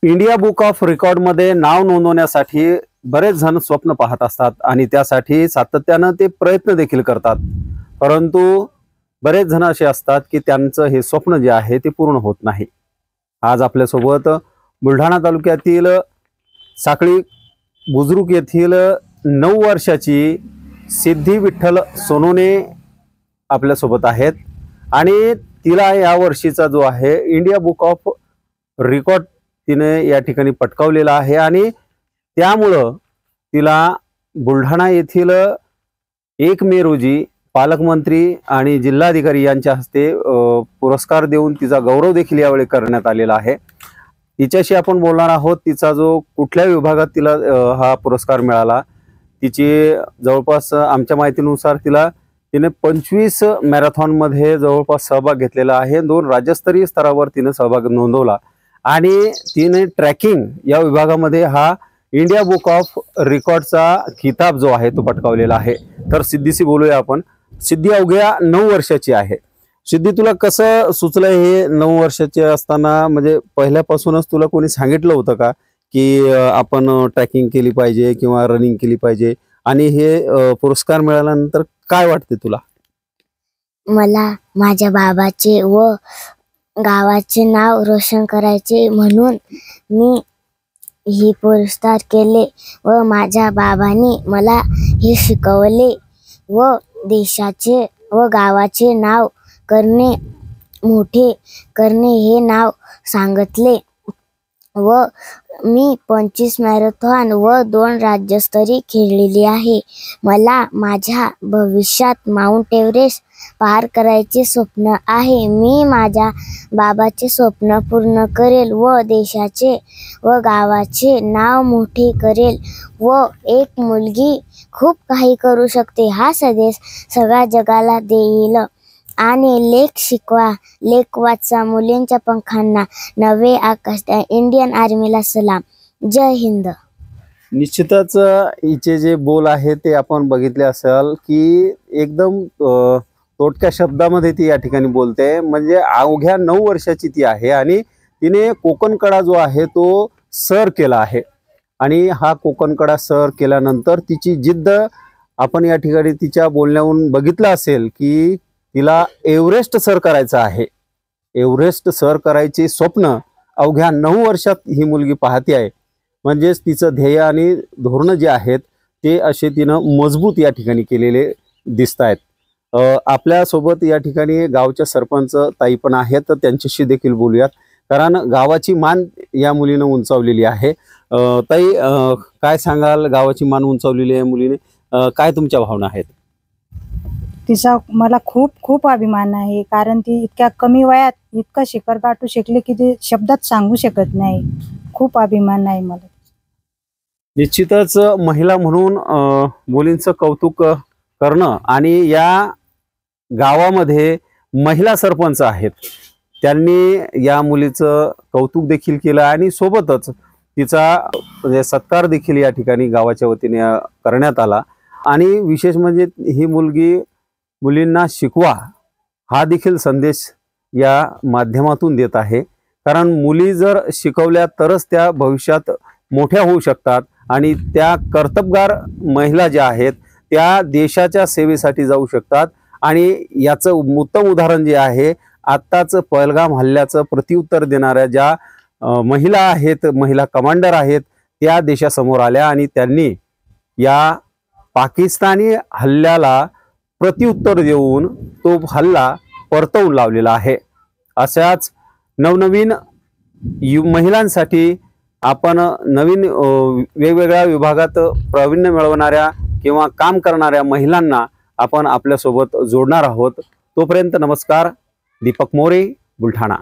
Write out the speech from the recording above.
India book of record मध्ये नाव नोंदवण्यासाठी बरेच जण स्वप्न पाहत असतात आणि त्यासाठी सातत्याने ते प्रयत्न देखील करतात, परंतु बरेच जण असे असतात की त्यांचं हे स्वप्न जे आहे ते पूर्ण होत नाही। आज आपल्या सोबत बुलढाणा तालुक्यातील साखळी बुजुर्ग येथील 9 वर्षाची सिद्धी विठ्ठल सोनोने आपल्या सोबत आहेत आणि तिला या वर्षीचा जो आहे इंडिया बुक ऑफ रेकॉर्ड तिने या ठिकाणी पटकावलेला आहे आणि त्यामुळे तिला बुलढाणा येथील 1 मे रोजी पालकमंत्री आणि जिल्हाधिकारी यांच्या हस्ते पुरस्कार देऊन तिचा गौरव देखील यावेळी करण्यात आलेला आहे। तिच्याशी आपण बोलणार आहोत। तिचा जो कुठल्या विभागात तिला हा पुरस्कार मिळाला, तिची जवळपास आमच्या माहितीनुसार तिने 25 मॅरेथॉन मध्ये जवळपास सहभाग घेतलेला आहे। 2 राज्यस्तरीय स्तरावर तिने सहभाग नोंदवला आणि तिने ट्रॅकिंग या विभागामध्ये हा इंडिया बुक ऑफ रेकॉर्डचा किताब जो आहे तो पटकावलेला आहे। तर सिद्धीशी बोलूया आपण। सिद्धी अवघ्या 9 वर्षाची आहे। सिद्धी, तुला कसं सुचलं हे 9 वर्षाचे असताना? म्हणजे पहिल्यापासूनच तुला कोणी सांगितलं होतं का की आपण ट्रॅकिंग केली पाहिजे किंवा रनिंग केली पाहिजे? आणि हे पुरस्कार मिळाल्यानंतर काय वाटते तुला? मला माझ्या बाबाचे व गावाचे नाव रोशन करायचे म्हणून मी हे पुरस्कार केले व माझ्या बाबांनी मला हे शिकवले व देशाचे व गावाचे नाव करणे, मोठे करणे हे नाव सांगितले व मी 25 मॅरेथॉन व 2 राज्यस्तरीय खेळलेली आहे। मला माझ्या भविष्यात माउंट एव्हरेस्ट पार करायचे स्वप्न आहे। मी माझ्या बाबाचे स्वप्न पूर्ण करेल व देशाचे व गावाचे नाव मोठे करेल व एक मुलगी खूप काही करू शकते हा संदेश सगळ्या जगाला देईल आणि लेख शिकवा, लेख वाचा, मुलींच्या पंखांना नवे आकाश द्या, इंडियन आर्मीला सलाम, जय हिंद। निश्चितच हिचे जे बोल आहे ते आपण बघितले असेल की एकदम तोटक्या शब्दामध्ये ती या ठिकाणी बोलते। म्हणजे अवघ्या 9 वर्षाची ती आहे आणि तिने कोकण कडा जो आहे तो सर केला आहे आणि हा कोकण कडा सर केल्यानंतर तिची जिद्द आपण या ठिकाणी तिच्या बोलण्यावरून बघितलं असेल की तिला एव्हरेस्ट सर करायचं आहे। एव्हरेस्ट सर करायचे स्वप्न अवघ्या 9 वर्षात ही मुलगी पाहते आहे। म्हणजेच तिचं ध्येय आणि धोरण जे आहेत ते असे तिनं मजबूत या ठिकाणी केलेले दिसत आहेत। आपल्या सोबत या ठिकाणी गावच्या सरपंच ताई पण आहेत, तर त्यांच्याशी देखील बोलूयात, कारण गावाची मान या मुलीने उंचावलेली आहे। ताई, काय सांगाल? गावाची मान उंचावलेली आहे मुलीने, काय तुमच्या भावना आहेत? तिचा मला खूप खूप अभिमान आहे, कारण ती इतक्या कमी वयात इतकं शिखर गाठू शकले की ते शब्दात सांगू शकत नाही। खूप अभिमान आहे मला। निश्चितच महिला म्हणून मुलींचं कौतुक करणं आणि या गावामध्ये महिला सरपंच आहेत, त्यांनी या मुलीचं कौतुक देखील केलं आणि सोबतच तिचा म्हणजे सत्कार देखील या ठिकाणी गावाच्या वतीने करण्यात आला। आणि विशेष म्हणजे ही मुलगी मुलींना शिकवा हा देखील संदेश या माध्यमातून देत आहे, कारण मुली जर शिकवल्या तरच त्या भविष्यात मोठ्या होऊ शकतात आणि त्या कर्तबगार महिला ज्या आहेत त्या देशाच्या सेवेसाठी जाऊ शकतात। आणि याचं उत्तम उदाहरण जे आहे, आत्ताच पहलगाम हल्ल्याचं प्रत्युत्तर देणाऱ्या ज्या महिला आहेत, महिला कमांडर आहेत, त्या देशासमोर आल्या आणि त्यांनी या पाकिस्तानी हल्ल्याला प्रत्युत्तर देऊन तो हल्ला परतवून लावलेला आहे। अशाच नवनवीन महिलांसाठी आपण नवीन वेगवेगळ्या विभागात प्रावीण्य मिळवणाऱ्या किंवा काम करणाऱ्या महिलांना आपण आपल्यासोबत जोडणार आहोत। तोपर्यंत नमस्कार। दीपक मोरे, बुलढाणा।